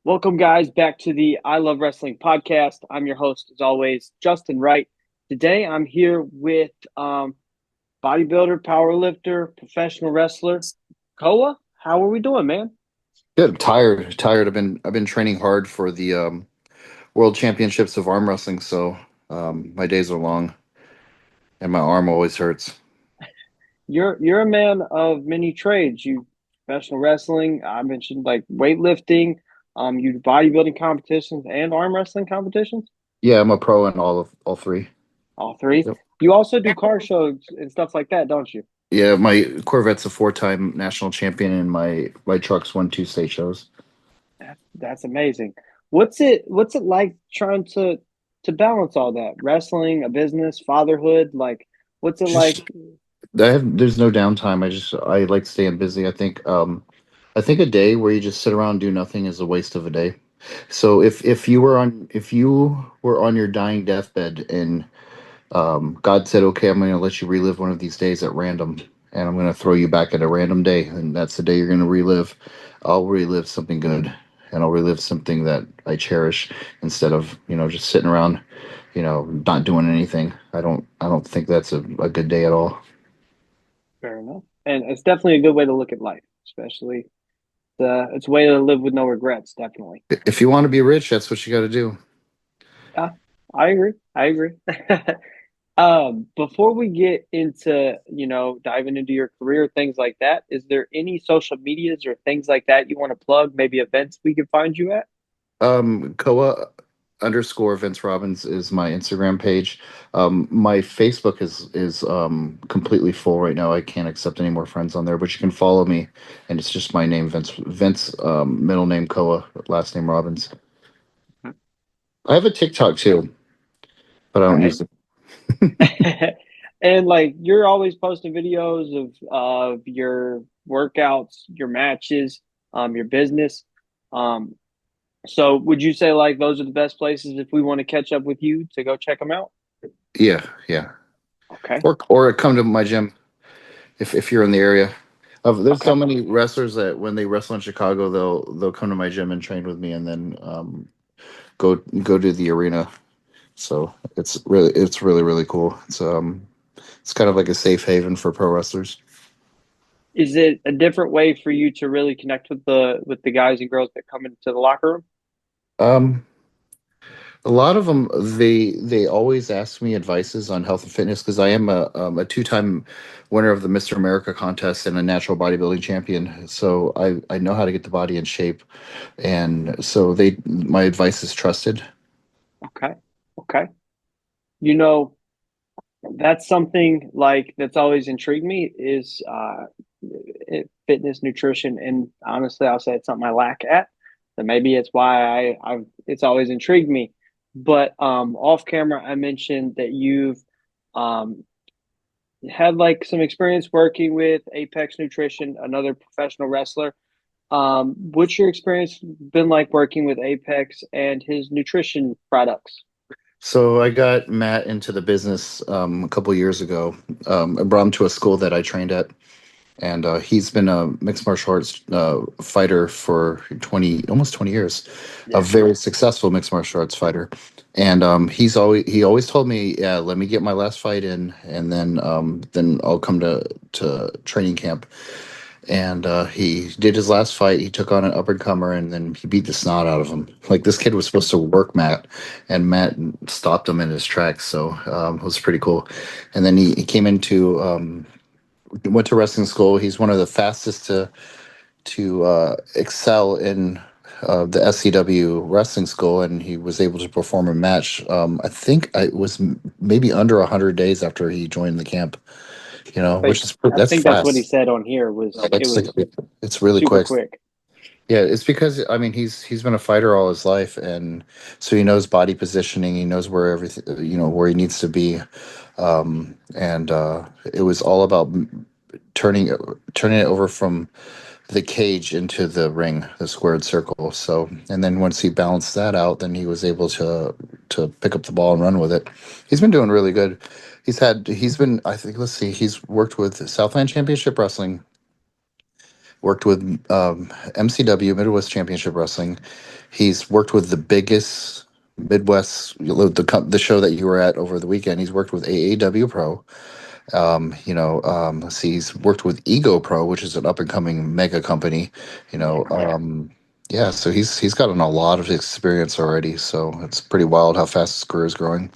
Welcome, guys, back to the I Love Wrestling podcast. I'm your host, as always, Justin Wright. Today, I'm here with bodybuilder, powerlifter, professional wrestler, Koa. How are we doing, man? Good. Tired. I've been training hard for the World Championships of arm wrestling, so my days are long and my arm always hurts. You're a man of many trades. You professional wrestling. I mentioned like weightlifting. You do bodybuilding competitions and arm wrestling competitions. Yeah, I'm a pro in all three. All three. Yep. You also do car shows and stuff like that, don't you? Yeah, my Corvette's a four-time national champion, and my truck's won two state shows. That's amazing. What's it like trying to balance all that? Wrestling, a business, fatherhood, like what's it like? Just there's no downtime. I like staying busy. I think a day where you just sit around and do nothing is a waste of a day. So if you were on your dying deathbed and God said, "Okay, I'm going to let you relive one of these days at random, and I'm going to throw you back at a random day, and that's the day you're going to relive." I'll relive something good, and I'll relive something that I cherish instead of just sitting around, not doing anything. I don't think that's a good day at all. Fair enough. And it's definitely a good way to look at life, especially it's a way to live with no regrets, definitely. If you want to be rich, that's what you got to do. Yeah, I agree. I agree. Before we get into, diving into your career, things like that, is there any social medias or things like that you want to plug? Maybe events we can find you at? Koa underscore Vince Robbins is my Instagram page. My Facebook is completely full right now. I can't accept any more friends on there, but you can follow me, and it's just my name, Vince, middle name Koa, last name Robbins. I have a TikTok too, but I don't Okay. use it. And like you're always posting videos of your workouts, your matches, your business. Um, so would you say like those are the best places if we want to catch up with you to go check them out? Yeah, yeah. Okay. Or come to my gym if you're in the area. There's so Okay. many wrestlers that when they wrestle in Chicago, they'll come to my gym and train with me, and then go to the arena. So it's really cool. It's kind of like a safe haven for pro wrestlers. Is it a different way for you to really connect with the guys and girls that come into the locker room? Um, a lot of them they always ask me advices on health and fitness because I am a two-time winner of the Mr. America contest and a natural bodybuilding champion. So I know how to get the body in shape, and so they my advice is trusted. Okay. Okay. You know, that's something like that's always intrigued me is fitness, nutrition, and honestly, I'll say it's something I lack at. So maybe it's why I've it's always intrigued me. But off camera, I mentioned that you've um, had like some experience working with Apex Nutrition, another professional wrestler. What's your experience been like working with Apex and his nutrition products? So I got Matt into the business a couple years ago. I brought him to a school that I trained at, and he's been a mixed martial arts fighter for almost 20 years, a Yeah. very successful mixed martial arts fighter. And he always told me, yeah, let me get my last fight in, and then I'll come to training camp. And he did his last fight. He took on an up and comer, and then he beat the snot out of him. Like this kid was supposed to work Matt, and Matt stopped him in his tracks. So it was pretty cool. And then he came into went to wrestling school. He's one of the fastest to excel in the SCW wrestling school, and he was able to perform a match. I think it was maybe under 100 days after he joined the camp. Like Which is I that's think that's what he fast. said on here was it That's like was it's really super quick. quick. Yeah, it's because I mean he's been a fighter all his life, and so he knows body positioning. He knows where everything where he needs to be, and it was all about turning turning it over from the cage into the ring, the squared circle. So, and then once he balanced that out, then he was able to pick up the ball and run with it. He's been doing really good. He's been I think let's see, he's worked with Southland Championship Wrestling, Worked with MCW, Midwest Championship Wrestling. He's worked with the biggest Midwest, the show that you were at over the weekend. He's worked with AAW Pro. Let's see, he's worked with Ego Pro, which is an up and coming mega company. You know, yeah, so he's gotten a lot of experience already. So it's pretty wild how fast his career is growing.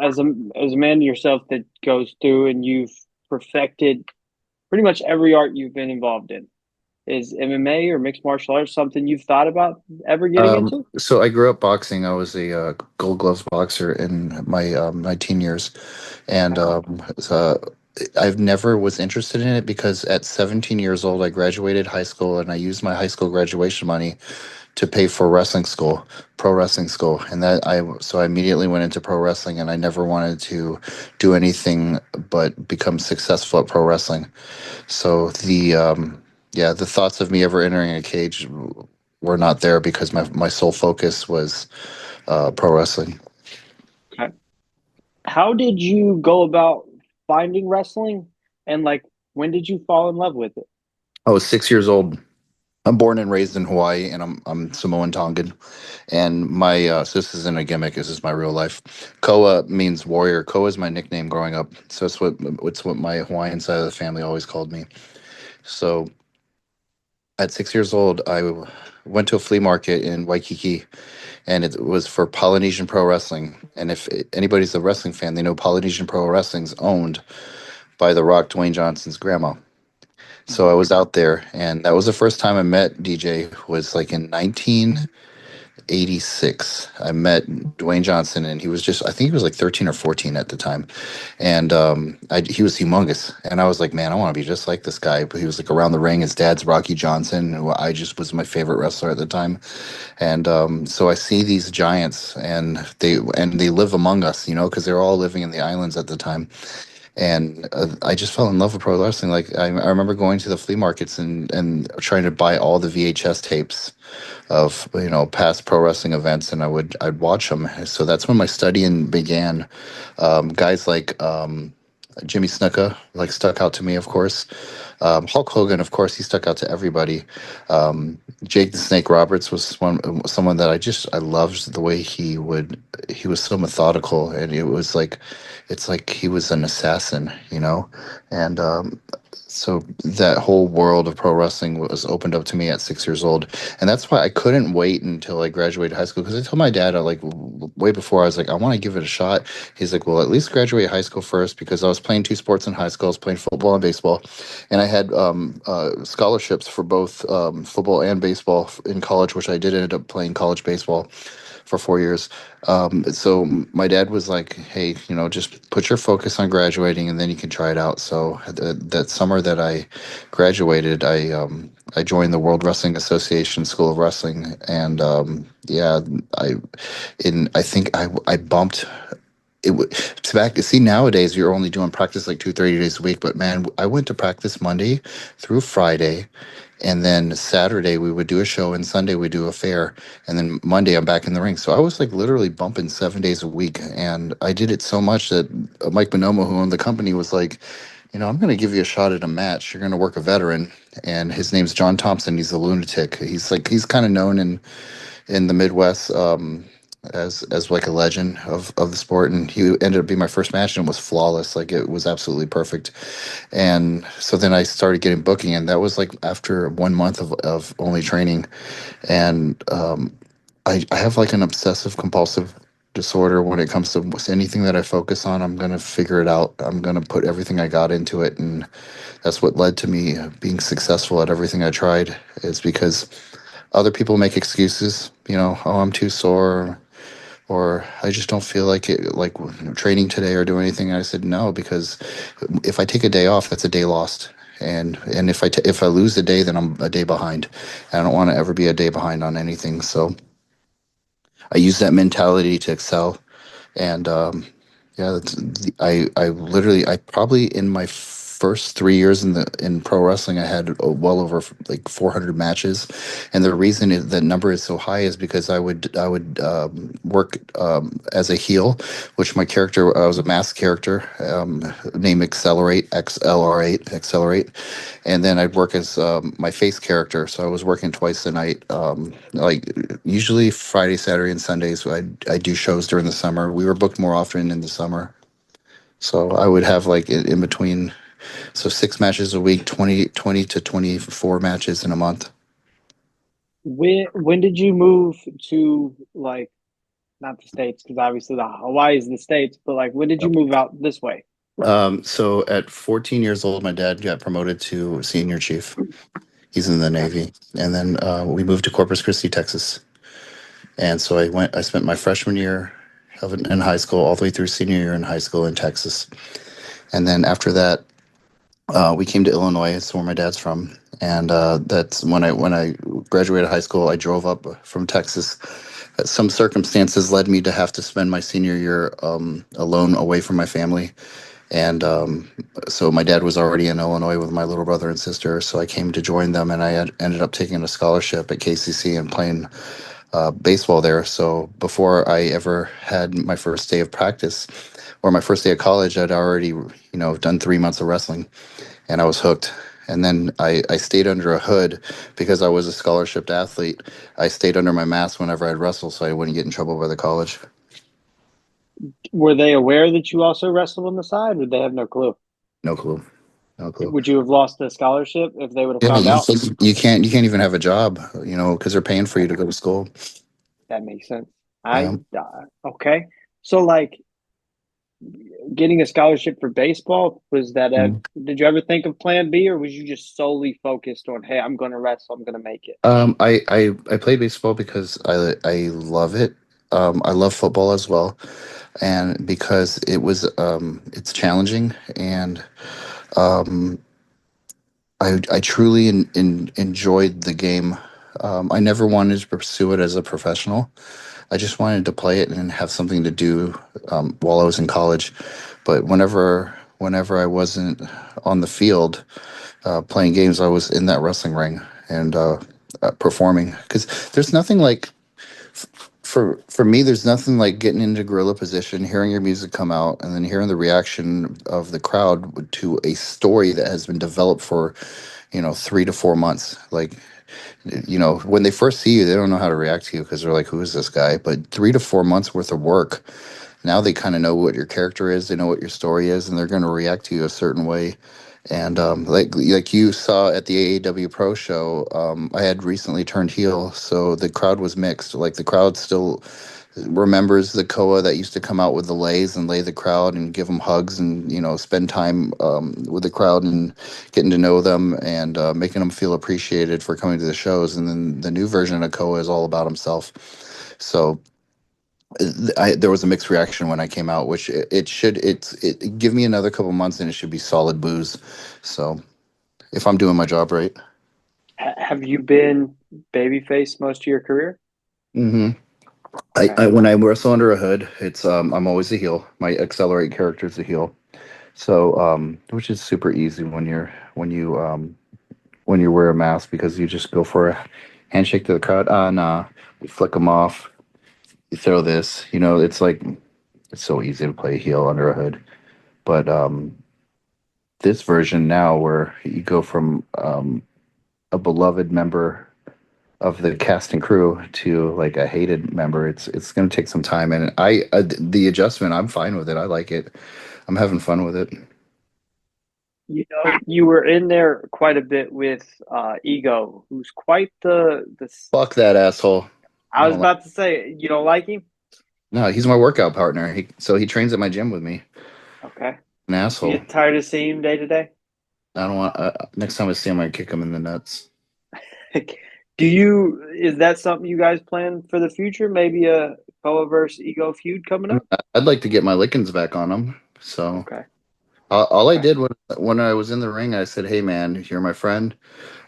As a man yourself that goes through and you've perfected pretty much every art you've been involved in, is MMA or mixed martial arts something you've thought about ever getting into? So I grew up boxing. I was a Gold Gloves boxer in my teen years, and so I've never was interested in it because at 17 years old I graduated high school and I used my high school graduation money to pay for wrestling school, pro wrestling school, and I immediately went into pro wrestling and I never wanted to do anything but become successful at pro wrestling. So the thoughts of me ever entering a cage were not there because my sole focus was pro wrestling. Okay. How did you go about finding wrestling, and like when did you fall in love with it? I was 6 years old. I'm born and raised in Hawaii, and I'm Samoan Tongan. And my so this isn't a gimmick. This is my real life. Koa means warrior. Koa is my nickname growing up. So it's what my Hawaiian side of the family always called me. So at 6 years old, went to a flea market in Waikiki, and it was for Polynesian Pro Wrestling. And if anybody's a wrestling fan, they know Polynesian Pro Wrestling's owned by The Rock, Dwayne Johnson's grandma. So I Mhm. was out there, and that was the first time I met DJ. Was like in 1986. I met Dwayne Johnson, and he was I think he was like 13 or 14 at the time, and he was humongous. And I was like, man, I want to be just like this guy. But he was like around the ring. His dad's Rocky Johnson, who I just was my favorite wrestler at the time. And so I see these giants, and they live among us, because they're all living in the islands at the time. And I just fell in love with pro wrestling. Like I remember going to the flea markets and trying to buy all the VHS tapes of past pro wrestling events, and I'd watch them. So that's when my studying began. Guys like Jimmy Snuka like stuck out to me, of course. Hulk Hogan, of course, he stuck out to everybody. Jake the Snake Roberts was someone that I loved the way he was so methodical, and it's like he was an assassin, and so that whole world of pro wrestling was opened up to me at 6 years old, and that's why I couldn't wait until I graduated high school because I told my dad like way before I was like I want to give it a shot. He's like, well, at least graduate high school first because I was playing two sports in high school. I was playing football and baseball, and I had scholarships for both football and baseball in college, which I did end up playing college baseball for 4 years. So my dad was like, "Hey, just put your focus on graduating, and then you can try it out." So that summer that I graduated, I joined the World Wrestling Association School of Wrestling, and yeah, I I think I bumped it's back. See, nowadays you're only doing practice like 2 3 days a week, but man, I went to practice Monday through Friday, and then Saturday we would do a show, and Sunday we do a fair, and then Monday I'm back in the ring. So I was like literally bumping 7 days a week, and I did it so much that Mike Bonomo, who owned the company, was like, I'm going to give you a shot at a match. You're going to work a veteran, and his name's John Thompson. He's a lunatic. He's kind of known in the Midwest as like a legend of the sport, and he ended up being my first match and it was flawless. Like it was absolutely perfect. And so then I started getting booking, and that was like after 1 month of only training. And I have like an obsessive compulsive disorder when it comes to anything that I focus on. I'm gonna figure it out. I'm gonna put everything I got into it, and that's what led to me being successful at everything I tried. Is because other people make excuses, oh, I'm too sore, or I just don't feel like it, like training today or doing anything. And I said no, because if I take a day off, that's a day lost. And if I lose a day, then I'm a day behind. I don't want to ever be a day behind on anything. So I use that mentality to excel. And yeah, I probably in my first 3 years in pro wrestling, I had well over like 400 matches, and the reason the number is so high is because I would work as a heel, which my character I was a masked character named Accelerate XLR8 Accelerate, and then I'd work as my face character, so I was working twice a night, like usually Friday, Saturday, and Sundays. I do shows during the summer. We were booked more often in the summer. So I would have like in between, so 6 matches a week, 20 to 24 matches in a month. When did you move to like not the States, because obviously the Hawaii is the States, but like when did you Yep. move out this way? So at 14 years old, my dad got promoted to senior chief. He's in the Okay. Navy. And then we moved to Corpus Christi, Texas. And so I spent my freshman year in high school all the way through senior year in high school in Texas. And then after that, we came to Illinois. It's where my dad's from, and that's when I graduated high school. I drove up from Texas. Some circumstances led me to have to spend my senior year alone, away from my family, and so my dad was already in Illinois with my little brother and sister. So I came to join them, and ended up taking a scholarship at KCC and playing baseball there. So before I ever had my first day of practice or my first day of college, I'd already done 3 months of wrestling, and I was hooked. And then I stayed under a hood because I was a scholarship athlete. I stayed under my mask whenever I'd wrestle so I wouldn't get in trouble by the college. Were they aware that you also wrestled on the side? Would they have no clue? No clue. No clue. Would you have lost the scholarship if they would have Yeah, found out? you can't even have a job, because they're paying for you to go to school. That makes sense. Yeah. Okay. So like getting a scholarship for baseball, was that a Mm. did you ever think of plan B, or was you just solely focused on, hey, I'm gonna wrestle, I'm gonna make it? I play baseball because I love it. I love football as well, and because it's challenging, and um, I truly enjoyed the game. I never wanted to pursue it as a professional. I just wanted to play it and have something to do while I was in college. But whenever I wasn't on the field playing games, I was in that wrestling ring and performing. Because there's nothing like for me, there's nothing like getting into gorilla position, hearing your music come out, and then hearing the reaction of the crowd to a story that has been developed for 3 to 4 months. Like, when they first see you, they don't know how to react to you because they're like, who is this guy? But 3 to 4 months worth of work, now they kind of know what your character is, they know what your story is, and they're going to react to you a certain way. And like you saw at the AAW Pro show, I had recently turned heel, so the crowd was mixed. Like the crowd still remembers the Koa that used to come out with the lays and lay the crowd and give them hugs and spend time with the crowd and getting to know them and making them feel appreciated for coming to the shows. And then the new version of Koa is all about himself. So there was a mixed reaction when I came out, which it should give me another couple months and it should be solid booze. So if I'm doing my job right. Have you been babyface most of your career? hmm Okay. when I wrestle under a hood, it's I'm always a heel. My accelerate character is a heel. So which is super easy when you wear a mask because you just go for a handshake to the crowd. Nah, you flick them off. You throw this. It's like it's so easy to play a heel under a hood. But this version now, where you go from a beloved member of the cast and crew to like a hated member, it's going to take some time. And the adjustment, I'm fine with it. I like it. I'm having fun with it. You were in there quite a bit with Ego, who's quite the. Fuck that asshole. I I was don't like. about to say, you don't like him? No, he's my workout partner. So he trains at my gym with me. Okay. An You asshole. get tired of seeing him day to day? I don't want. Next time I see him, I kick him in the nuts. Is that something you guys plan for the future? Maybe a Koa versus Ego feud coming up? I'd like to get my lickings back on him. So Okay. all I Okay. did when I was in the ring, I said, "Hey man, you're my friend.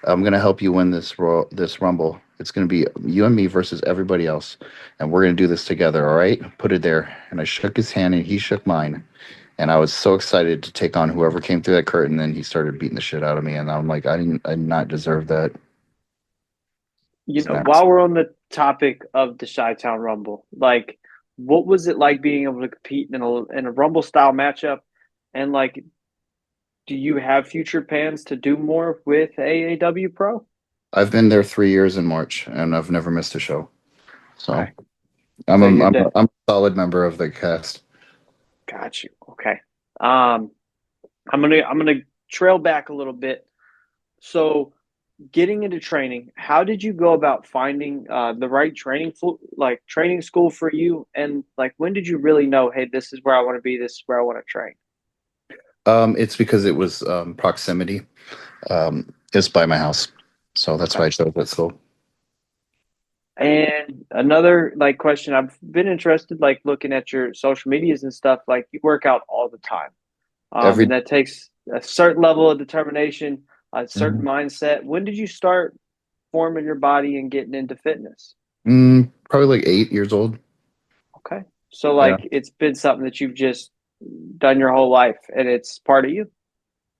I'm gonna help you win this rumble. It's gonna be you and me versus everybody else, and we're gonna do this together. All right? Put it there." And I shook his hand, and he shook mine, and I was so excited to take on whoever came through that curtain. Then he started beating the shit out of me, and I'm like, I did not deserve that. It You was know, nasty. while we're on the topic of the Chi-Town Rumble, like, what was it like being able to compete in a Rumble style matchup? And like, do you have future plans to do more with AAW Pro? I've been there 3 years in March, and I've never missed a show. So Okay, so you're dead. I'm a solid member of the cast. Got you. Okay. Um, I'm gonna trail back a little bit. So, getting into training, how did you go about finding the right training school for you? And like, when did you really know, hey, this is where I want to be. This is where I want to train. It's because it was proximity. It's by my house, so that's Okay. why I chose that school. And another like question, I've been interested, like looking at your social medias and stuff. Like, you work out all the time, and Every that takes a certain level of determination, a certain Mhm. mindset. When did you start forming your body and getting into fitness? Probably like 8 years old. Okay. So Yeah. like, it's been something that you've just done your whole life and it's part of you.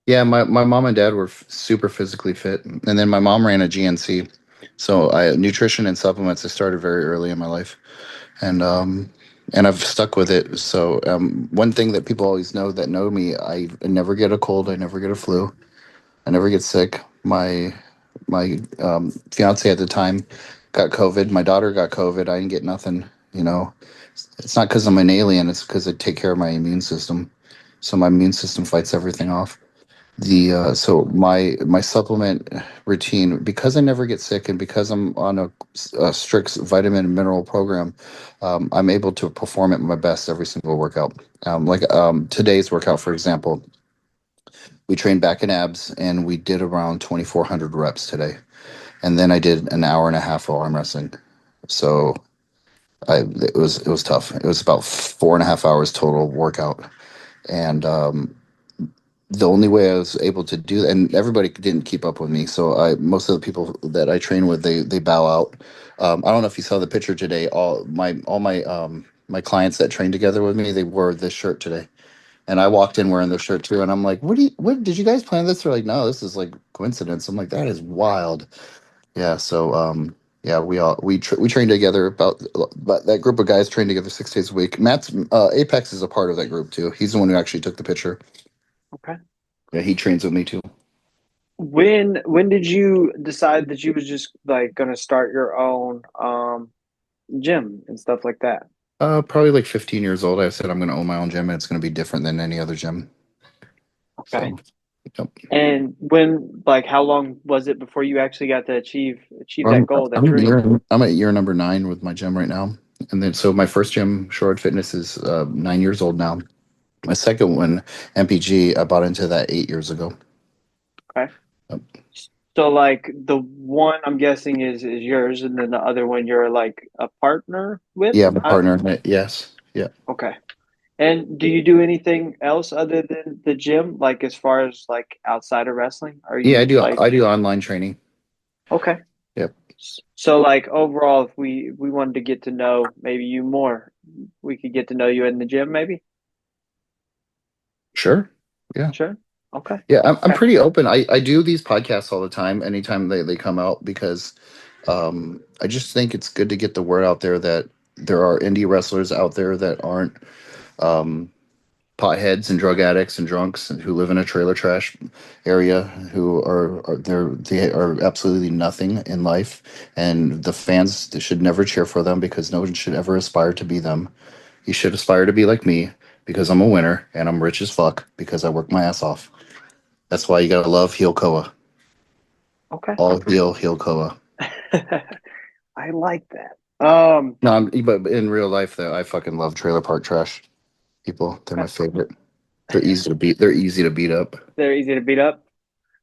Yeah, my mom and dad were super physically fit, and then my mom ran a GNC, so I nutrition and supplements I started very early in my life, and I've stuck with it. So one thing that people always know me, I never get a cold, I never get a flu, I never get sick. My fiance at the time got COVID. My daughter got COVID. I didn't get nothing. You know, it's not because I'm an alien. It's because I take care of my immune system. So my immune system fights everything off. The so my supplement routine, because I never get sick and because I'm on a strict vitamin and mineral program, I'm able to perform at my best every single workout. Today's workout, for example, we trained back and abs and we did around 2,400 reps today, and then I did an hour and a half of arm wrestling. So it was tough. It was about 4.5 hours total workout, and the only way I was able to do, and everybody didn't keep up with me. So most of the people that I train with, they bow out. I don't know if you saw the picture today. All my clients that trained together with me, they wore this shirt today, and I walked in wearing this shirt too. And I'm like, what did you guys plan this? They're like, no, this is like coincidence. I'm like, that is wild. Yeah. So yeah, we trained together but that group of guys trained together 6 days a week. Matt's Apex is a part of that group too. He's the one who actually took the picture. Okay. Yeah, he trains with me too. When did you decide that you was just like gonna start your own gym and stuff like that? Probably like 15 years old. I said I'm going to own my own gym, and it's going to be different than any other gym. Okay. So, yep. And when like, how long was it before you actually got to achieve that goal, that dream? I'm at year number 9 with my gym right now, and then so my first gym, Short Fitness, is 9 years old now. My second one, MPG, I bought into that 8 years ago. Okay. Yep. So like, the one I'm guessing is yours, and then the other one you're like a partner with. Yeah, my partner in it. Yes. Yeah. Okay. And do you do anything else other than the gym, like as far as like outside of wrestling? Are Yeah, I you do. like, I do online training. okay? Yep. So like, overall, if we wanted to get to know maybe you more, we could get to know you in the gym, maybe. Sure. Yeah. Sure. Okay. Yeah, I'm Okay. pretty open. I do these podcasts all the time, anytime they come out, because I just think it's good to get the word out there that there are indie wrestlers out there that aren't um, potheads and drug addicts and drunks and who live in a trailer trash area, who they are absolutely nothing in life, and the fans should never cheer for them because no one should ever aspire to be them. You should aspire to be like me because I'm a winner and I'm rich as fuck because I work my ass off. That's why you gotta love heel Koa. Okay. All heel Koa. I like that. No, but in real life, though, I fucking love trailer park trash people. They're my Okay. favorite. They're easy to beat. They're easy to beat up. They're easy to beat up.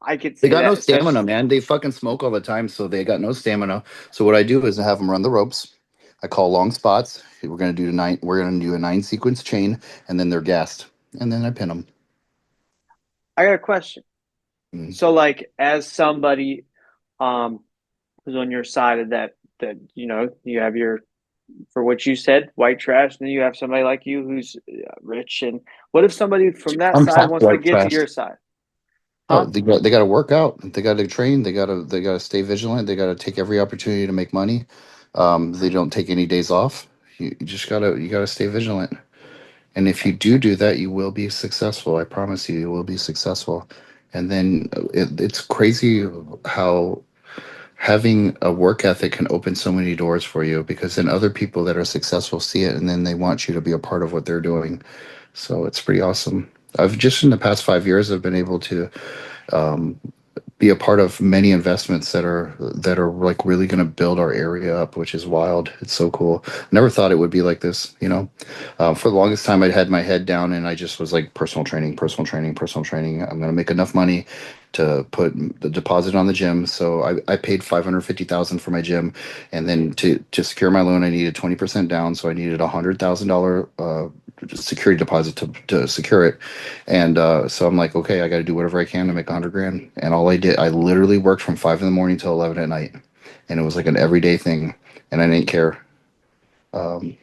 I could They see got no that, especially. stamina, man. They fucking smoke all the time, so they got no stamina. So what I do is I have them run the ropes. I call long spots. We're gonna do nine. We're gonna do a 9 sequence chain, and then they're gassed, and then I pin them. I got a question. Mm. So like, as somebody um who's on your side of that, you know, you have your for what you said, white trash, and then you have somebody like you who's rich. And what if somebody from that I'm side top wants to white get to trash. your side? No, Huh? they got to work out. They got to train. They got to stay vigilant. They got to take every opportunity to make money. They don't take any days off. You just gotta stay vigilant. And if you do that, you will be successful. I promise you, you will be successful. And then it's crazy how having a work ethic can open so many doors for you because then other people that are successful see it and then they want you to be a part of what they're doing. So it's pretty awesome. I've just in the past 5 years, I've been able to um, be a part of many investments that are like really going to build our area up, which is wild. It's so cool. Never thought it would be like this, you know. For the longest time, I'd had my head down and I just was like personal training, personal training, personal training. I'm going to make enough money to put the deposit on the gym. So I paid 550,000 for my gym, and then to secure my loan, I needed 20% down. So I needed $100,000 security deposit to secure it. And so I'm like, okay, I got to do whatever I can to make 100 grand. And all I did, I literally worked from 5 in the morning till 11 at night, and it was like an everyday thing, and I didn't care. Um,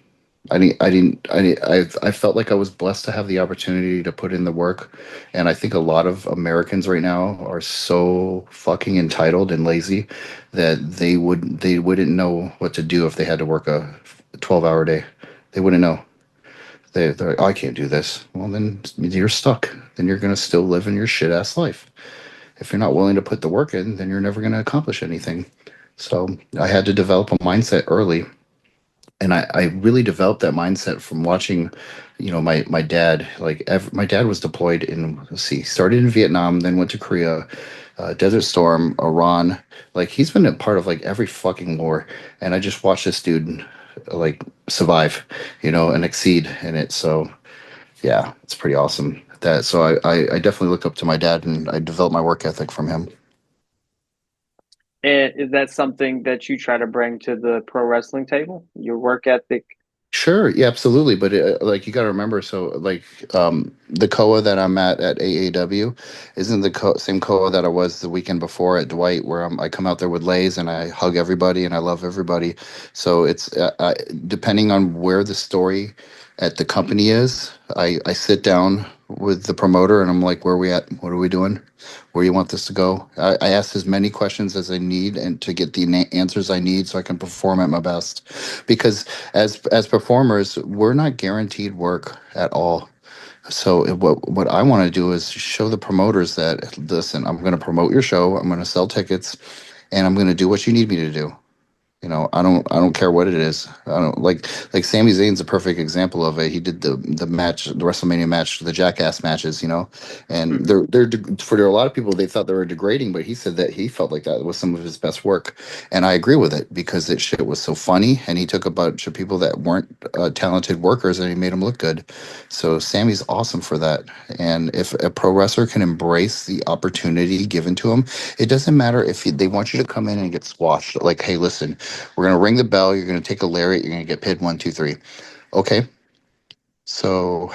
I felt like I was blessed to have the opportunity to put in the work, and I think a lot of Americans right now are so fucking entitled and lazy that they wouldn't know what to do if they had to work a 12-hour day. They wouldn't know. They're like, oh, I can't do this. Well, then you're stuck. Then you're gonna still live in your shit ass life. If you're not willing to put the work in, then you're never gonna accomplish anything. So I had to develop a mindset early, and I really developed that mindset from watching, you know, my dad. My dad was deployed in, let's see, started in Vietnam, then went to Korea, Desert Storm, Iran. Like he's been a part of like every fucking war, and I just watched this dude like survive, you know, and exceed in it. So yeah, it's pretty awesome. That so I definitely look up to my dad, and I developed my work ethic from him. And is that something that you try to bring to the pro wrestling table? Your work ethic? Sure, yeah, absolutely. But like you got to remember, so like the Koa that I'm at AAW isn't the same Koa that I was the weekend before at Dwight, where I come out there with Lays and I hug everybody and I love everybody. So it's depending on where the story at the company is, I sit down with the promoter and I'm like, where are we at? What are we doing? Where do you want this to go? I ask as many questions as I need and to get the answers I need so I can perform at my best. Because as performers, we're not guaranteed work at all. So what I want to do is show the promoters that listen, I'm going to promote your show, I'm going to sell tickets, and I'm going to do what you need me to do. You know, I don't care what it is. I don't like Sami Zayn's a perfect example of it. He did the match, the WrestleMania match, the Jackass matches, you know, and Mhm. for a lot of people they thought they were degrading, but he said that he felt like that was some of his best work, and I agree with it because it shit was so funny, and he took a bunch of people that weren't talented workers and he made them look good. So Sammy's awesome for that, and if a pro wrestler can embrace the opportunity given to him, it doesn't matter if they want you to come in and get squashed. Like, hey, listen. We're gonna ring the bell. You're gonna take a lariat. You're gonna get paid 1, 2, 3. Okay. So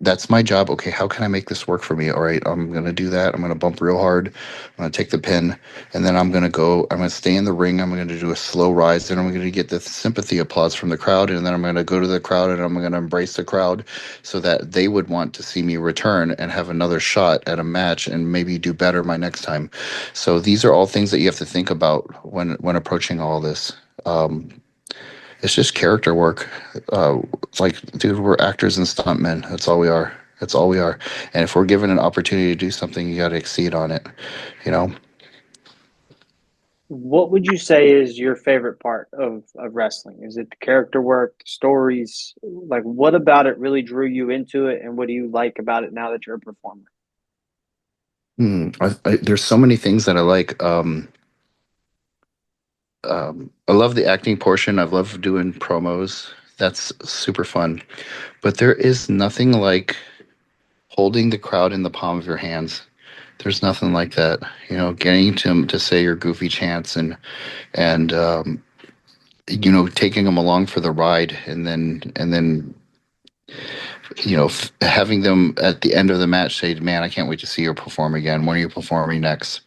that's my job. Okay, how can I make this work for me? All right, I'm gonna do that. I'm gonna bump real hard. I'm gonna take the pin, and then I'm gonna go. I'm gonna stay in the ring. I'm gonna do a slow rise, and I'm gonna get the sympathy applause from the crowd, and then I'm gonna go to the crowd, and I'm gonna embrace the crowd, so that they would want to see me return and have another shot at a match, and maybe do better my next time. So these are all things that you have to think about when approaching all this. Um, it's just character work. It's like, dude, we're actors and stuntmen. That's all we are. That's all we are. And if we're given an opportunity to do something, you got to exceed on it. You know. What would you say is your favorite part of wrestling? Is it the character work, the stories? Like, what about it really drew you into it, and what do you like about it now that you're a performer? There's so many things that I like. I love the acting portion. I love doing promos. That's super fun. But there is nothing like holding the crowd in the palm of your hands. There's nothing like that. You know, getting to say your goofy chants and you know, taking them along for the ride, and then you know, having them at the end of the match say, "Man, I can't wait to see you perform again. When are you performing next?"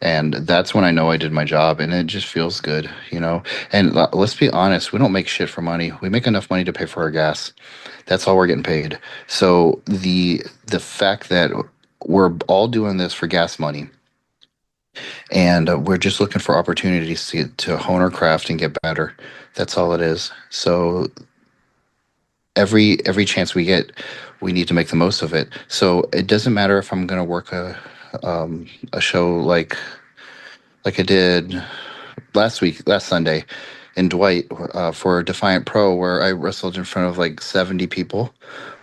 And that's when I know I did my job, and it just feels good, you know. And let's be honest, we don't make shit for money. We make enough money to pay for our gas. That's all we're getting paid. So the fact that we're all doing this for gas money, and we're just looking for opportunities to hone our craft and get better. That's all it is. So every chance we get, we need to make the most of it. So it doesn't matter if I'm gonna work a show like I did last Sunday in Dwight for Defiant Pro, where I wrestled in front of like 70 people,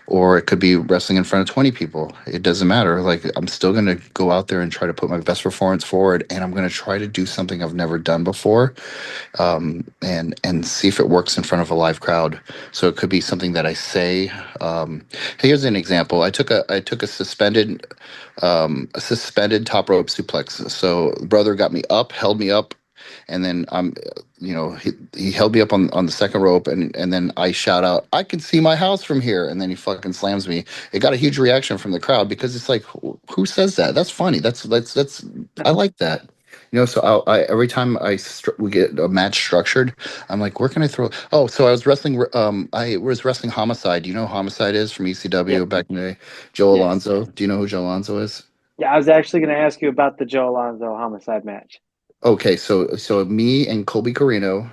or it could be wrestling in front of 20 people. It doesn't matter. Like, I'm still going to go out there and try to put my best performance forward, and I'm going to try to do something I've never done before, and see if it works in front of a live crowd. So it could be something that I say. Here's an example. I took a suspended top rope suplex. So brother got me up, held me up, and then he held me up on the second rope, and then I shout out, I can see my house from here, and then he fucking slams me. It got a huge reaction from the crowd because it's like, who says that? That's funny. That's I like that. So every time we get a match structured, I'm like, where can I throw? Oh, so I was wrestling. I was wrestling Homicide. Do you know who Homicide is from Yeah. ECW back in the day? Joe Yes. Alonzo. Do you know who Joe Alonzo is? Yeah, I was actually going to ask you about the Joe Alonzo homicide match. Okay, so me and Colby Carino Hmm.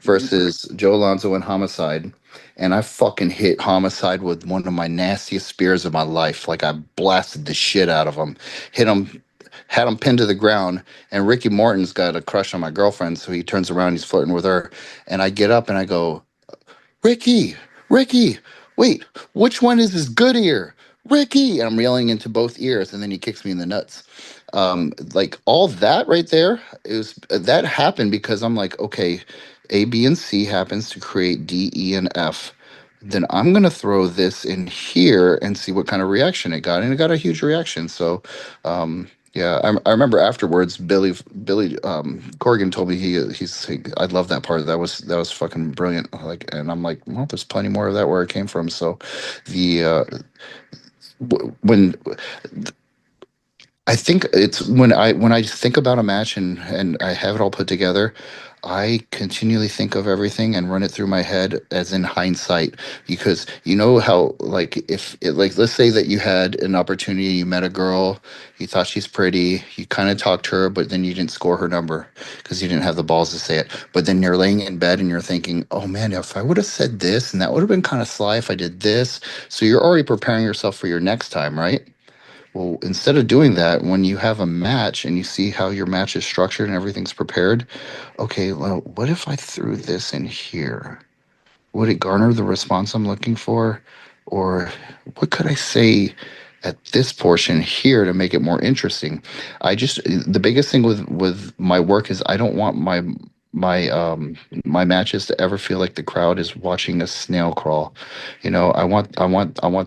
versus Joe Alonzo and Homicide. And I fucking hit Homicide with one of my nastiest spears of my life. Like, I blasted the shit out of him, hit him, had him pinned to the ground. And Ricky Morton's got a crush on my girlfriend, so he turns around, he's flirting with her. And I get up and I go, Ricky, Ricky, wait, which one is his good ear? Ricky! And I'm yelling into both ears, and then he kicks me in the nuts. Like, all that right there is that happened because I'm like, okay, A, B, and C happens to create D, E, and F. Then I'm gonna throw this in here and see what kind of reaction it got, and it got a huge reaction. So, yeah, I remember afterwards, Billy Corgan told me I love that part. That was fucking brilliant. Like, and I'm like, well, there's plenty more of that where it came from. So, the when I think it's when I think about a match and I have it all put together, I continually think of everything and run it through my head as in hindsight, because you know how, like, if it, like, let's say that you had an opportunity, you met a girl, you thought she's pretty, you kind of talked to her, but then you didn't score her number because you didn't have the balls to say it. But then you're laying in bed and you're thinking, oh man, if I would have said this and that would have been kind of sly if I did this. So you're already preparing yourself for your next time, right? Well, instead of doing that, when you have a match and you see how your match is structured and everything's prepared, okay, well, what if I threw this in here? Would it garner the response I'm looking for? Or what could I say at this portion here to make it more interesting? The biggest thing with my work is I don't want my matches to ever feel like the crowd is watching a snail crawl. I want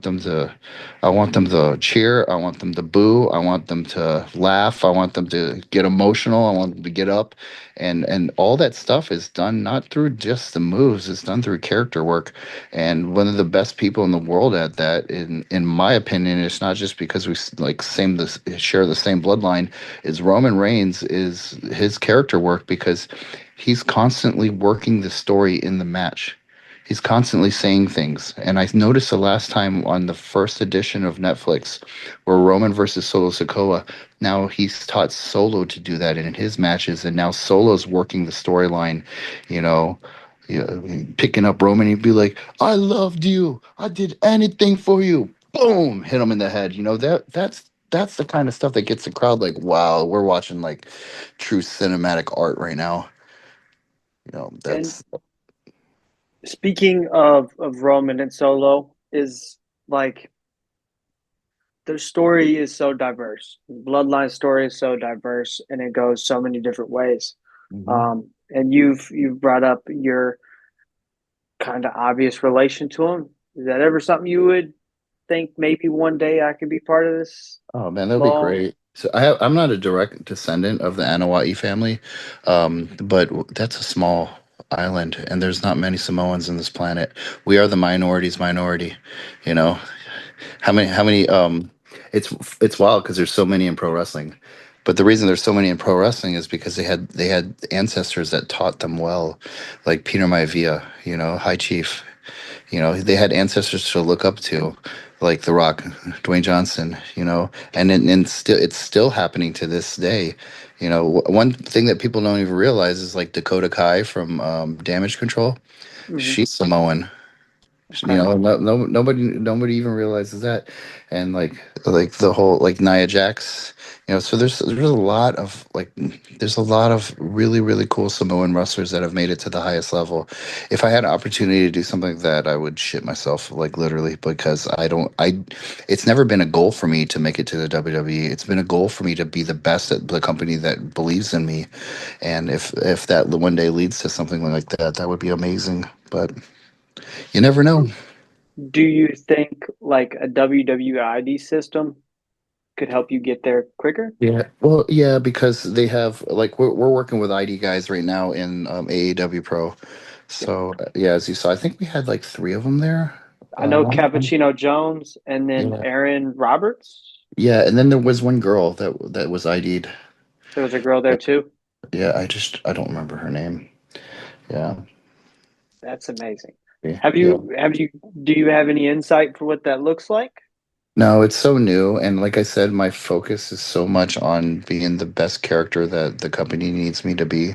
them to cheer, I want them to boo, I want them to laugh, I want them to get emotional, I want them to get up, and all that stuff is done not through just the moves, it's done through character work. And one of the best people in the world at that, in my opinion, it's not just because we like share the same bloodline, is Roman Reigns. Is his character work, because he's constantly working the story in the match. He's constantly saying things. And I noticed the last time on the first edition of Netflix, where Roman versus Solo Sikoa, now he's taught Solo to do that in his matches, and now Solo's working the storyline, you know, picking up Roman. He'd be like, I loved you. I did anything for you. Boom, hit him in the head. That's the kind of stuff that gets the crowd like, wow, we're watching like true cinematic art right now. And That's speaking of Roman and Solo, is like their story is so diverse. Bloodline story is so diverse, and it goes so many different ways. hmm And you've brought up your kind of obvious relation to him. Is that ever something you would think maybe one day I could be part of this Oh man, that would be long? great. So I'm not a direct descendant of the Anawa'i family, but that's a small island, and there's not many Samoans in this planet. We are the minority's minority, you know. How many? It's it's wild because there's so many in pro wrestling. But the reason there's so many in pro wrestling is because they had ancestors that taught them well, like Peter Maivia, High Chief. They had ancestors to look up to, like The Rock, Dwayne Johnson. And still it's still happening to this day. One thing that people don't even realize is like Dakota Kai from Damage Control. Hmm. She's Samoan. Okay. Nobody even realizes that. And like the whole like Nia Jax. So there's a lot of really really cool Samoan wrestlers that have made it to the highest level. If I had an opportunity to do something like that, I would shit myself, like literally, because I don't I it's never been a goal for me to make it to the WWE. It's been a goal for me to be the best at the company that believes in me. And if that one day leads to something like that, that would be amazing. But you never know. Do you think like a WWID system could help you get there quicker? Yeah. Well, yeah, because they have like we're working with ID guys right now in AAW Pro. Yep. So yeah, as you saw, I think we had like three of them there. I know One time. Cappuccino Jones and then Yeah. Aaron Roberts. Yeah, and then there was one girl that was ID'd. There was a girl there too. Yeah, I don't remember her name. Yeah. That's amazing. Yeah. Have Yeah. you have you do you have any insight for what that looks like? No, it's so new, and like I said, my focus is so much on being the best character that the company needs me to be,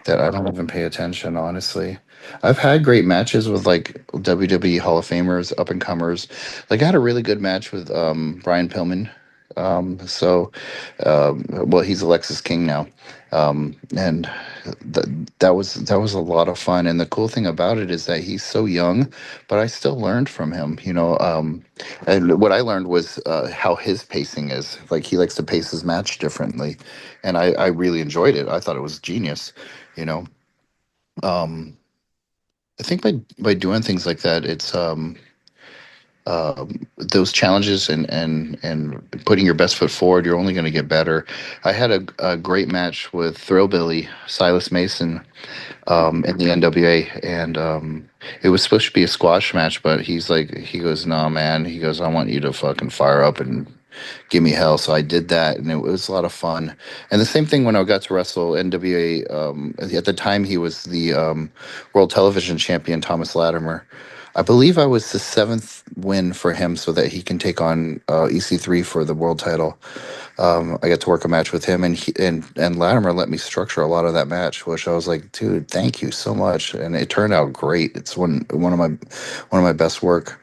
that I don't even pay attention, honestly. I've had great matches with like WWE Hall of Famers, up and comers. Like I had a really good match with Brian Pillman. Well, he's Alexis King now, and th- that was a lot of fun. And the cool thing about it is that he's so young, but I still learned from him. And what I learned was how his pacing is. Like he likes to pace his match differently, and I really enjoyed it. I thought it was genius. You know, um, I think by doing things like that, it's those challenges and putting your best foot forward. You're only going to get better. I had a great match with Thrillbilly Silas Mason Hmm. in the NWA, and it was supposed to be a squash match, but he goes, "No, man." He goes, "I want you to fucking fire up and give me hell." So I did that, and it was a lot of fun. And the same thing when I got to wrestle NWA. At the time, he was the world television champion, Thomas Latimer. I believe I was the seventh win for him, so that he can take on EC3 for the world title. I got to work a match with him, and Latimer let me structure a lot of that match, which I was like, dude, thank you so much, and it turned out great. It's one of my best work.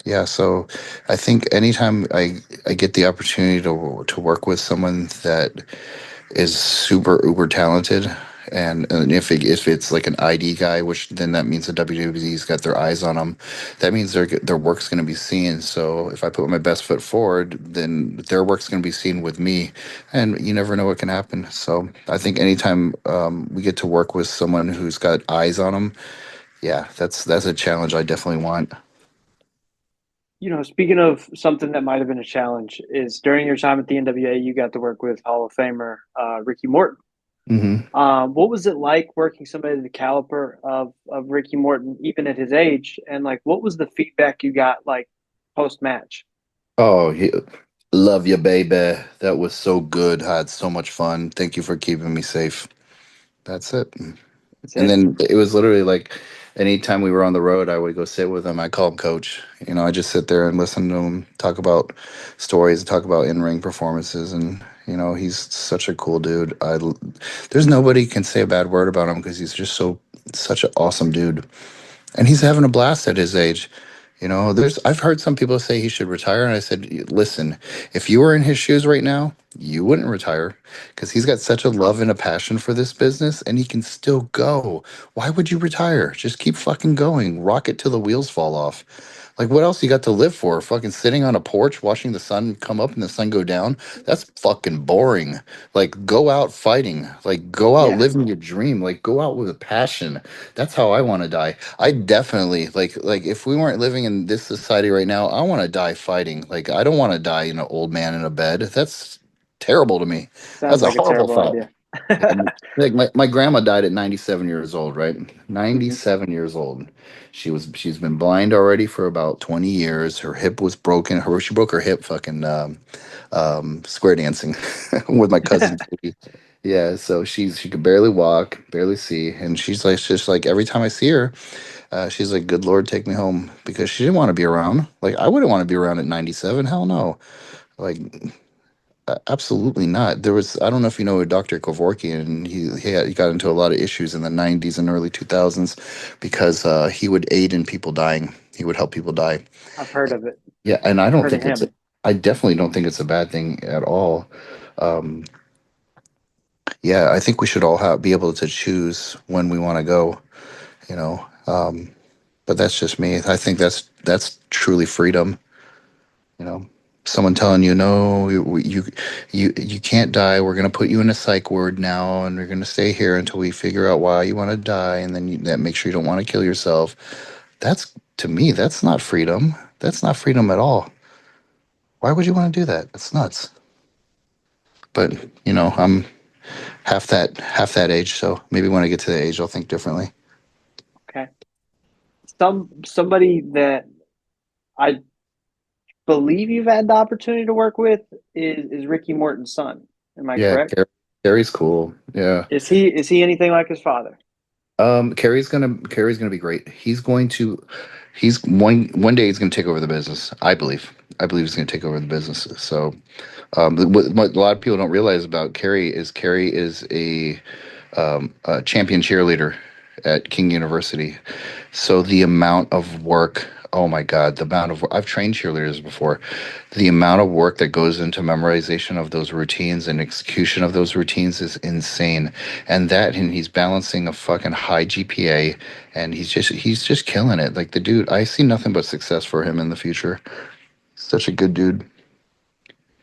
Yeah, so I think anytime I get the opportunity to work with someone that is super uber talented, and if it's like an ID guy, which then that means the WWE's got their eyes on them, that means their work's going to be seen. So if I put my best foot forward, then their work's going to be seen with me, and you never know what can happen. So I think anytime we get to work with someone who's got eyes on them, yeah, that's a challenge I definitely want. Speaking of something that might have been a challenge, is during your time at the NWA, you got to work with Hall of Famer Ricky Morton. Hmm. What was it like working somebody the caliber of Ricky Morton, even at his age? And like, what was the feedback you got like post match? Oh, love you, baby. That was so good. I had so much fun. Thank you for keeping me safe. That's it. That's And it. then it was literally like anytime we were on the road, I would go sit with him. I call him coach. I just sit there and listen to him talk about stories, talk about in-ring performances, and he's such a cool dude. There's nobody can say a bad word about him because he's just such an awesome dude, and he's having a blast at his age. I've heard some people say he should retire, and I said, listen, if you were in his shoes right now, you wouldn't retire because he's got such a love and a passion for this business, and he can still go. Why would you retire? Just keep fucking going, rock it till the wheels fall off. Like, what else you got to live for? Fucking sitting on a porch watching the sun come up and the sun go down? That's fucking boring. Like, go out fighting. Like, go out Yeah, living your dream. Like, go out with a passion. That's how I want to die. I definitely like if we weren't living in this society right now, I want to die fighting. Like, I don't want to die an old man in a bed. That's terrible to me. sounds That's a like a horrible terrible thought. idea. And like my grandma died at 97 years old, right? Mhm. 97 years old. She's been blind already for about 20 years. Her hip was broken. She broke her hip fucking square dancing with my cousin. Yeah, so she could barely walk, barely see, and she's like just like every time I see her, she's like, "Good Lord, take me home," because she didn't want to be around. Like I wouldn't want to be around at 97. Hell no. Like absolutely not. There was I don't know if you know Dr. Kevorkian, and he got into a lot of issues in the 90s and early 2000s because he would aid in people dying. He would help people die. I've heard of it. Yeah, and I I've don't heard of think it's him. I definitely don't think it's a bad thing at all. Um, yeah, I think we should all be able to choose when we want to go, you know. But that's just me. I think that's truly freedom, you know. Someone telling you no, you can't die. We're gonna put you in a psych ward now, and you're gonna stay here until we figure out why you want to die, and then that makes sure you don't want to kill yourself. That's to me, that's not freedom. That's not freedom at all. Why would you want to do that? It's nuts. But I'm half that age, so maybe when I get to the age, I'll think differently. Okay. Somebody that I believe you've had the opportunity to work with is Ricky Morton's son. Am I Yeah, correct? Carrie's cool. Yeah. Is he anything like his father? Carrie's gonna be great. He's one day he's gonna take over the business. I believe he's gonna take over the business. So, what a lot of people don't realize about Carrie is a champion cheerleader at King University. So the amount of work, oh my God, the amount of I've trained cheerleaders before. The amount of work that goes into memorization of those routines and execution of those routines is insane. And he's balancing a fucking high GPA, and he's just killing it. Like the dude, I see nothing but success for him in the future. Such a good dude.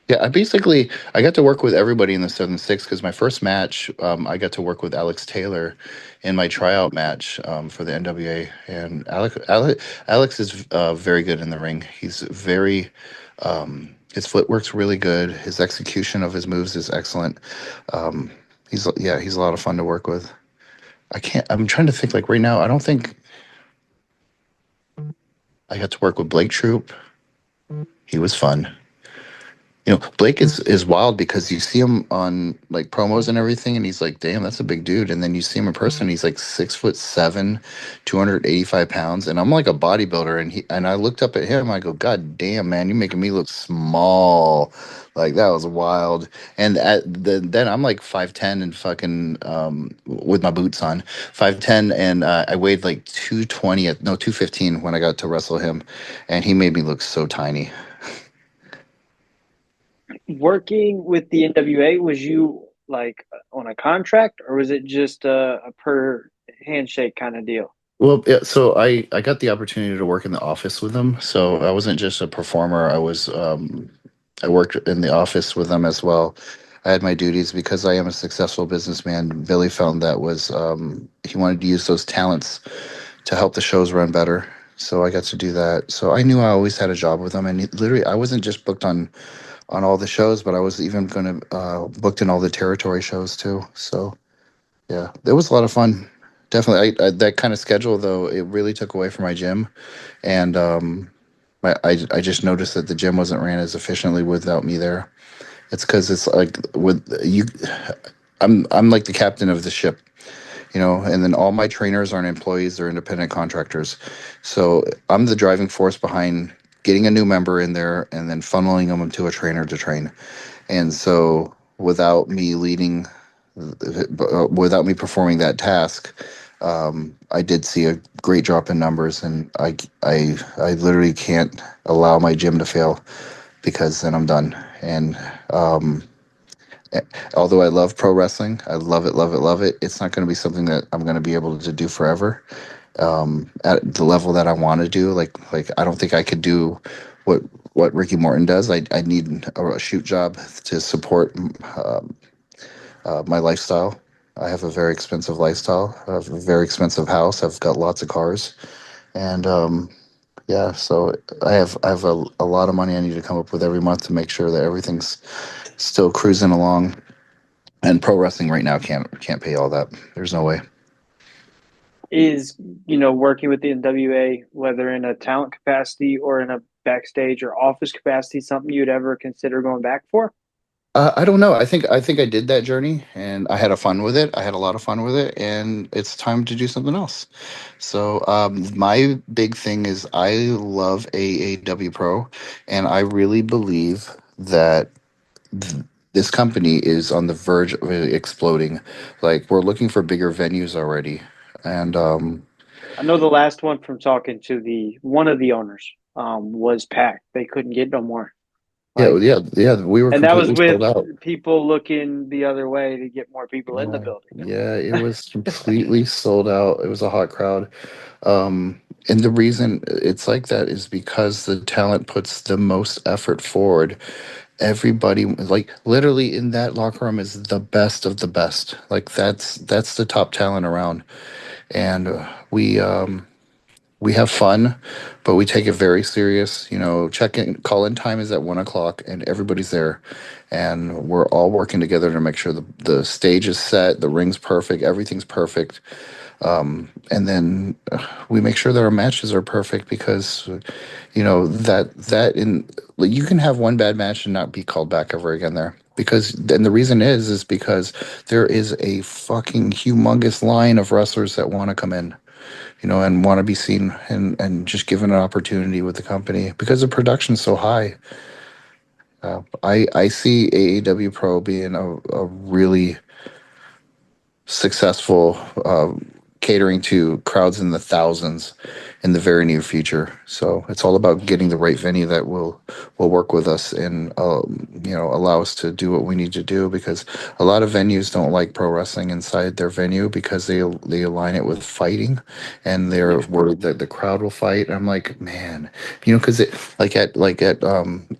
Yeah, I got to work with everybody in the 7-6 because my first match, I got to work with Alex Taylor in my tryout match for the NWA, and Alex is very good in the ring. His footwork's really good. His execution of his moves is excellent. Um, he's a lot of fun to work with. I'm trying to think like right now. I don't think I got to work with Blake Troop. He was fun. Blake is wild because you see him on like promos and everything, and he's like, "Damn, that's a big dude." And then you see him in person, he's like 6'7", 285 pounds, and I'm like a bodybuilder, and I looked up at him, I go, "God damn, man, you're making me look small." Like that was wild. And then I'm like 5'10" and fucking with my boots on, 5'10", and I weighed like 220 at no 215 when I got to wrestle him, and he made me look so tiny. Working with the NWA, was you like on a contract or was it just a per handshake kind of deal? Well, yeah, so I got the opportunity to work in the office with them. So I wasn't just a performer. I worked in the office with them as well. I had my duties because I am a successful businessman. Billy found that was he wanted to use those talents to help the shows run better. So I got to do that. So I knew I always had a job with them, and literally I wasn't just booked on all the shows, but I was even gonna booked in all the territory shows too. So yeah, it was a lot of fun. Definitely, that kind of schedule though it really took away from my gym, and I just noticed that the gym wasn't ran as efficiently without me there. It's because it's like with you, I'm like the captain of the ship, and then all my trainers aren't employees; they're independent contractors. So I'm the driving force behind getting a new member in there and then funneling them to a trainer to train. And so without me performing that task, I did see a great drop in numbers, and I literally can't allow my gym to fail because then I'm done. And um, although I love pro wrestling, I love it, love it, love it. It's not going to be something that I'm going to be able to do forever at the level that I want to do. Like I don't think I could do what what Ricky Morton does. I need a shoot job to support my lifestyle. I have a very expensive lifestyle. I have a very expensive house. I've got lots of cars, and yeah, so I have a lot of money I need to come up with every month to make sure that everything's still cruising along. And pro wrestling right now can't pay all that. There's no way. Is, working with the NWA, whether in a talent capacity or in a backstage or office capacity, something you'd ever consider going back for? I don't know. I think I did that journey, and I had a fun with it. I had a lot of fun with it, and it's time to do something else. So my big thing is I love AAW Pro, and I really believe that th- this company is on the verge of exploding. Like we're looking for bigger venues already, and I know the last one from talking to the one of the owners was packed. They couldn't get no more. yeah, Like, yeah, yeah. We were and that was completely with sold out. people looking the other way to get more people in the Yeah, building. yeah, it was completely sold out. It was a hot crowd. And the reason it's like that is because the talent puts the most effort forward. Everybody, like literally in that locker room, is the best of the best. Like that's the top talent around, and we have fun, but we take it very serious. You know, check-in call-in time is at 1 o'clock, and everybody's there, and we're all working together to make sure the stage is set, the ring's perfect, everything's perfect, and then we make sure that our matches are perfect because that in like, you can have one bad match and not be called back ever again there because and the reason is because there is a fucking humongous line of wrestlers that want to come in, and want to be seen and just given an opportunity with the company because the production's so high. I see AEW Pro being a really successful, catering to crowds in the thousands in the very near future. So it's all about getting the right venue that will work with us and allow us to do what we need to do because a lot of venues don't like pro wrestling inside their venue because they align it with fighting and they're Yeah, worried that the crowd will fight. I'm like, man, because it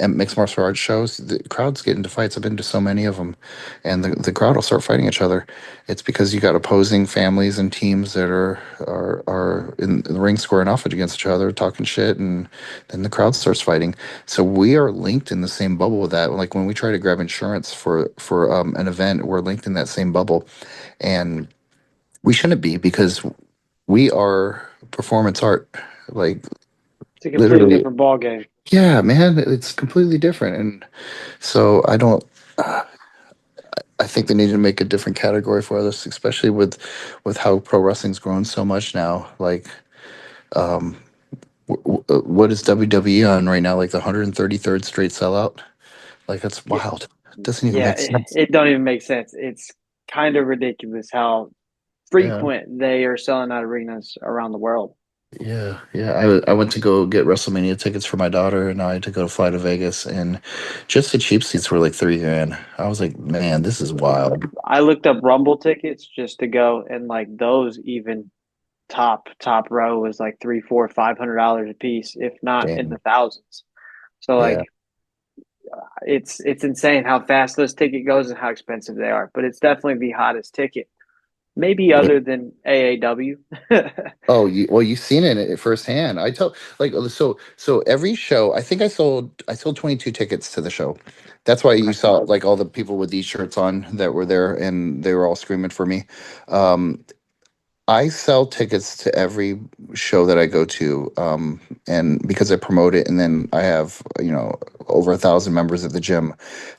at mixed martial arts shows, the crowds get into fights. I've been to so many of them, and the crowd will start fighting each other. It's because you got opposing families and teams that are in the ring squaring off against each other, talking shit, and then the crowd starts fighting. So we are linked in the same bubble with that. Like when we try to grab insurance for an event, we're linked in that same bubble, and we shouldn't be because we are performance art. Like it's a completely literally, different ball game. yeah, man, it's completely different. And so I don't. I think they need to make a different category for this, especially with how pro wrestling's grown so much now. Like, what is WWE on right now? Like the 133rd straight sellout. Like that's Yeah, wild. It doesn't even yeah, make sense. it don't even make sense. It's kind of ridiculous how Yeah, frequent they are selling out arenas around the world. yeah, yeah. I went to go get WrestleMania tickets for my daughter, and I had to go fly to Vegas, and just the cheap seats were like 3 grand. I was like, man, this is wild. I looked up Rumble tickets just to go, and like those even top row was like three, four, $500 a piece, if not in the Damn. thousands. So Yeah. like it's insane how fast this ticket goes and how expensive they are. But it's definitely the hottest ticket, maybe other than AAW. Oh, well, you've seen it firsthand. I tell like so every show. I think I sold 22 tickets to the show. That's why you Okay, saw like all the people with these shirts on that were there, and they were all screaming for me. Um, I sell tickets to every show that I go to, and because I promote it, and then I have over 1,000 members at the gym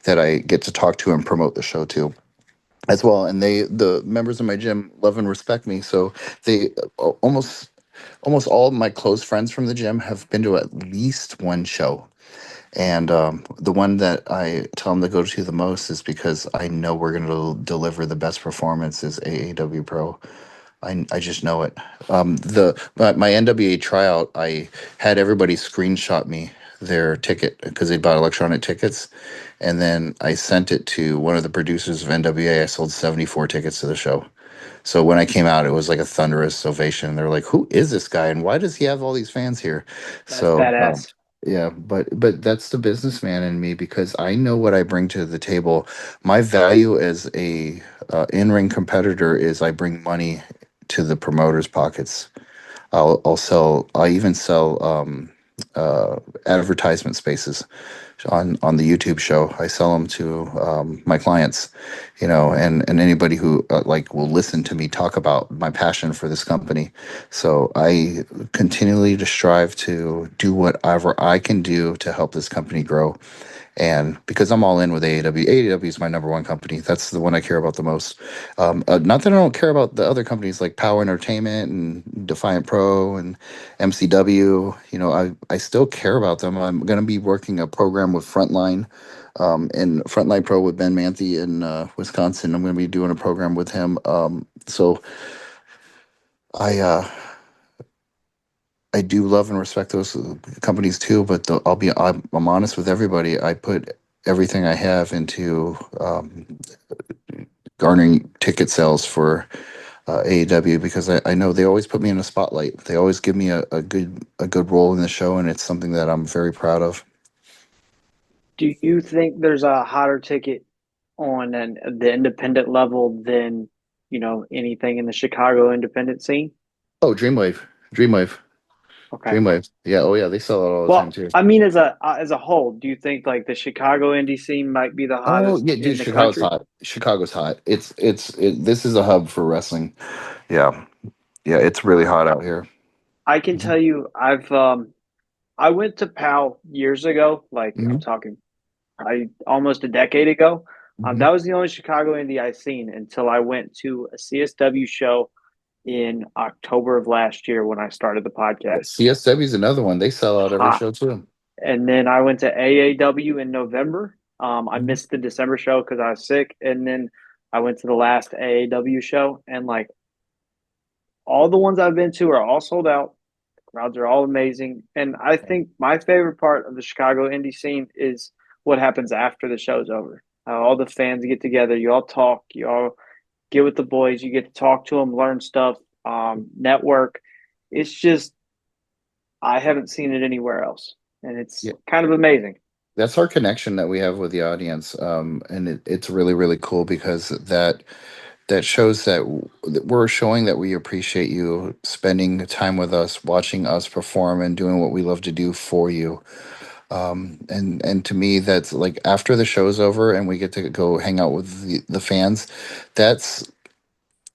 that I get to talk to and promote the show to as well. And the members of my gym love and respect me, so they almost all of my close friends from the gym have been to at least one show. And the one that I tell them to go to the most is because I know we're going to deliver the best performance is AAW Pro. I just know it. My NWA tryout, I had everybody screenshot me their ticket because they bought electronic tickets, and then I sent it to one of the producers of NWA. I sold 74 tickets to the show. So when I came out, it was like a thunderous ovation. They're like, "Who is this guy, and why does he have all these fans here?" that's So badass. yeah, but that's the businessman in me because I know what I bring to the table. My value as a in-ring competitor is I bring money to the promoters' pockets. I even sell. uh, advertisement spaces on the YouTube show. I sell them to my clients, you know, and anybody who like will listen to me talk about my passion for this company. So I continually to strive to do whatever I can do to help this company grow. And because I'm all in with AAW, AAW is my number one company. That's the one I care about the most. Not that I don't care about the other companies like Power Entertainment and Defiant Pro and MCW. You know, I still care about them. I'm going to be working a program with Frontline, and Frontline Pro with Ben Manthe in Wisconsin. I'm going to be doing a program with him. So I uh, I do love and respect those companies too. But I'm honest with everybody. I put everything I have into garnering ticket sales for AEW because I know they always put me in a spotlight. They always give me a good role in the show, and it's something that I'm very proud of. Do you think there's a hotter ticket on the independent level than, anything in the Chicago independent scene? Oh, Dreamwave, Okay. Dreamwave. Yeah. Oh, yeah. They sell it all the time Well, too. I mean, as a whole, do you think like the Chicago indie scene might be the Oh, hottest yeah, dude. in the Chicago's country? hot. Chicago's hot. This is a hub for wrestling. Yeah. Yeah. It's really hot out here. I can Mhm. tell you, I went to PAL years ago, like I'm Mhm. talking, I almost a decade ago. Mhm. That was the only Chicago indie I seen until I went to a CSW show in October of last year when I started the Yeah, podcast. CSW is another one. They sell out every Hot. show too. And then I went to AAW in November. I Mhm. missed the December show because I was sick, and then I went to the last AAW show, and like all the ones I've been to are all sold out. Crowds are all amazing, and I think my favorite part of the Chicago indie scene is what happens after the show's over. All the fans get together, you all talk, you all get with the boys, you get to talk to them, learn stuff, network. It's just I haven't seen it anywhere else, and it's Yeah. kind of amazing. That's our connection that we have with the audience, and it's really really cool because that shows that we're showing that we appreciate you spending time with us, watching us perform, and doing what we love to do for you. And to me, that's like after the show's over and we get to go hang out with the fans. That's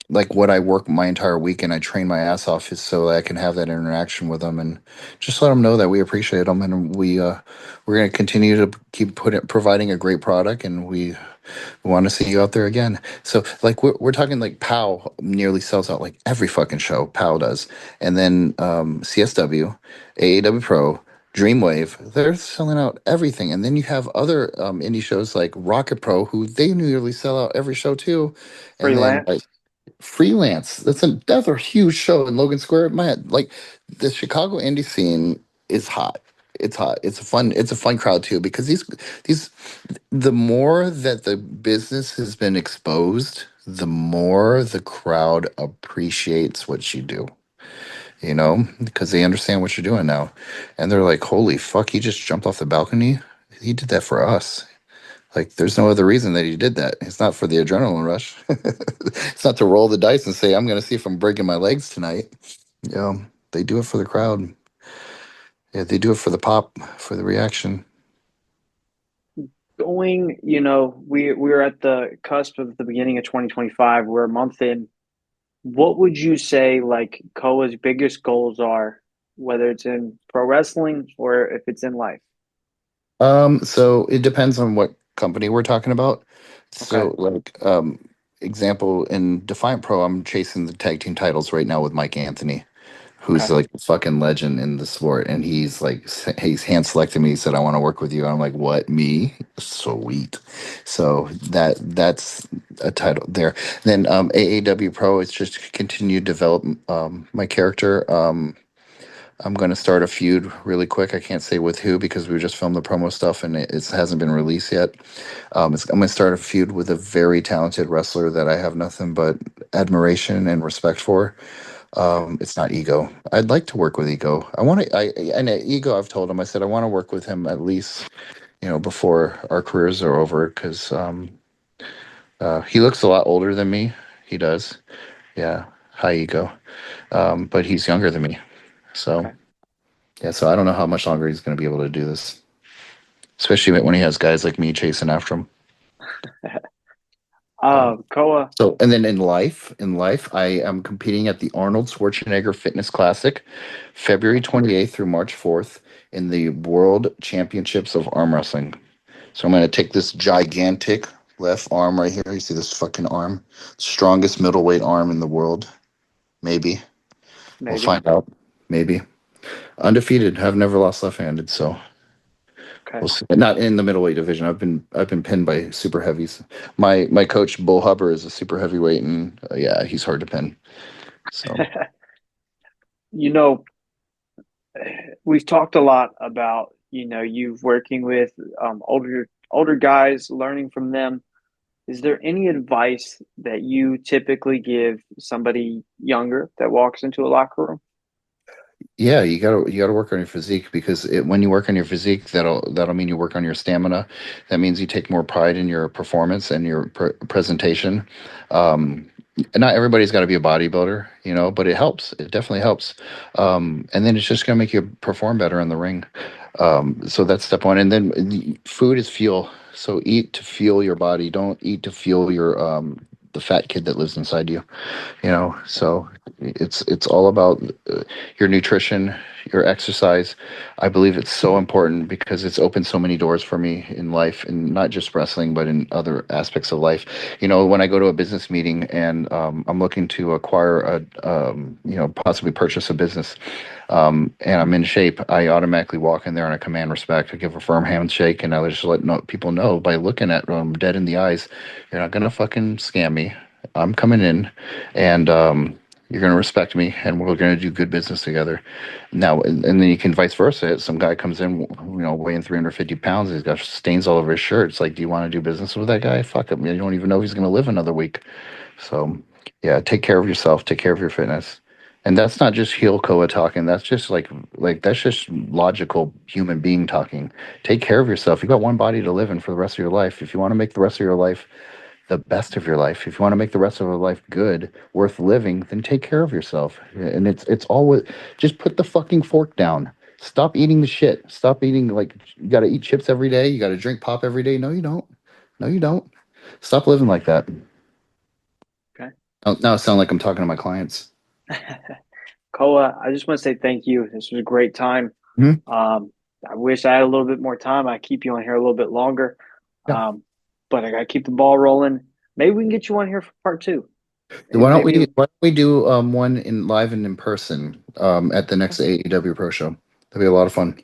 like what I work my entire week and I train my ass off is so that I can have that interaction with them and just let them know that we appreciate them and we're going to continue to keep providing a great product and we want to see you out there again. So like we're talking like POW nearly sells out like every fucking show POW does, and then CSW, AAW Pro, Dreamwave, they're selling out everything, and then you have other indie shows like Rocket Pro who they nearly sell out every show too, and then like Freelance. Freelance. That's a huge show in Logan Square. Man, like the Chicago indie scene is hot. It's hot. It's a fun crowd too because these the more that the business has been exposed, the more the crowd appreciates what you do. You know, because they understand what you're doing now, and they're like, "Holy fuck! He just jumped off the balcony. He did that for us." Like, there's no other reason that he did that. It's not for the adrenaline rush. It's not to roll the dice and say, I'm going to see if I'm breaking my legs tonight. Yeah, they do it for the crowd. Yeah, they do it for the pop, for the reaction. Going, we're at the cusp of the beginning of 2025. We're a month in. What would you say like Koa's biggest goals are, whether it's in pro wrestling or if it's in life? So it depends on what company we're talking about. Okay. So, like, example in Defiant Pro, I'm chasing the tag team titles right now with Mike Anthony, who's Okay. like a fucking legend in the sport, and he's like he's hand selected me. He said, "I want to work with you." And I'm like, "What? Me? Sweet." So that's a title there. Then AAW Pro, it's just to continue to develop my character. I'm going to start a feud really quick. I can't say with who because we just filmed the promo stuff and it hasn't been released yet. I'm going to start a feud with a very talented wrestler that I have nothing but admiration and respect for. It's not Ego. I'd like to work with Ego. I want to. And Ego, I've told him. I said I want to work with him at least, before our careers are over because he looks a lot older than me. He does. Yeah. Hi, Ego. But he's younger than me. So Okay. Yeah, so I don't know how much longer he's going to be able to do this, especially when he has guys like me chasing after him. Yeah. Koa, So, and then in life, I am competing at the Arnold Schwarzenegger Fitness Classic, February okay, 28th through March 4th in the World Championships of Arm Wrestling. So I'm going to take this gigantic left arm right here. You see this fucking arm? Strongest middleweight arm in the world. Maybe. We'll maybe. find out. Maybe. Undefeated. I've never lost left-handed, so Okay. we'll see. Not in the middleweight division. I've been pinned by super heavies. My coach Bull Hubber is a super heavyweight, and yeah, he's hard to pin. So You know, we've talked a lot about, you working with older guys, learning from them. Is there any advice that you typically give somebody younger that walks into a locker room? yeah, you gotta work on your physique because when you work on your physique, that'll mean you work on your stamina. That means you take more pride in your performance and your presentation. Um, Not everybody's got to be a bodybuilder, but it helps. It definitely helps. And then it's just gonna make you perform better in the ring. So that's step one. And then food is fuel. So eat to fuel your body. Don't eat to fuel your the fat kid that lives inside you. So it's all about your nutrition, your exercise. I believe it's so important because it's opened so many doors for me in life, and not just wrestling but in other aspects of life. When I go to a business meeting and I'm looking to acquire possibly purchase a business, and I'm in shape, I automatically walk in there and I command respect. I give a firm handshake, and I just let people know by looking at them dead in the eyes, you're not gonna fucking scam me. I'm coming in, and you're going to respect me, and we're going to do good business together. Now, and then you can vice versa. Some guy comes in, weighing 350 pounds. He's got stains all over his shirt. It's like, do you want to do business with that guy? Fuck him. You don't even know he's going to live another week. So, yeah, take care of yourself. Take care of your fitness. And that's not just heel Koa talking. That's just like that's just logical human being talking. Take care of yourself. You got one body to live in for the rest of your life. If you want to make the rest of your life the best of your life, if you want to make the rest of your life good, worth living, then take care of yourself. And it's always just put the fucking fork down. Stop eating the shit. Stop eating like you got to eat chips every day. You got to drink pop every day. No, you don't. No, you don't. Stop living like that. Okay. Oh, now I sound like I'm talking to my clients. Koa, I just want to say thank you. This was a great time. Mhm. Um, I wish I had a little bit more time. I keep you on here a little bit longer. Yeah. Um, but I got to keep the ball rolling. Maybe we can get you on here for part two. Why And don't maybe we why don't we do one in live and in person at the next AEW Pro Show? That'd be a lot of fun.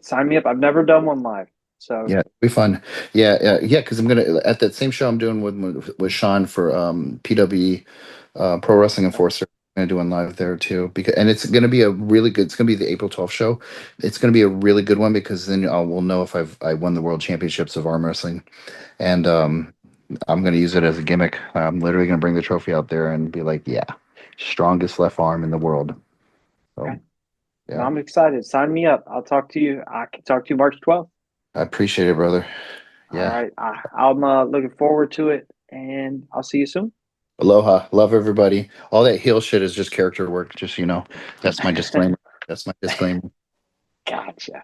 sign me up. I've never done one live. So, Yeah, it'll be fun. Yeah, yeah, because I'm gonna at that same show I'm doing with Sean for PWE, Pro Wrestling okay. Enforcer. I'm gonna do one live there too because and it's gonna be a really good. It's gonna be the April 12th show. It's gonna be a really good one because then we'll know if I won the World Championships of arm wrestling, and I'm gonna use it as a gimmick. I'm literally gonna bring the trophy out there and be like, yeah, strongest left arm in the world. Okay. So No, yeah, I'm excited. Sign me up. I'll talk to you. I can talk to you March 12th. I appreciate it, brother. All Yeah. right. I'm looking forward to it, and I'll see you soon. Aloha. Love everybody. All that heel shit is just character work. Just, that's my disclaimer. That's my disclaimer. Gotcha.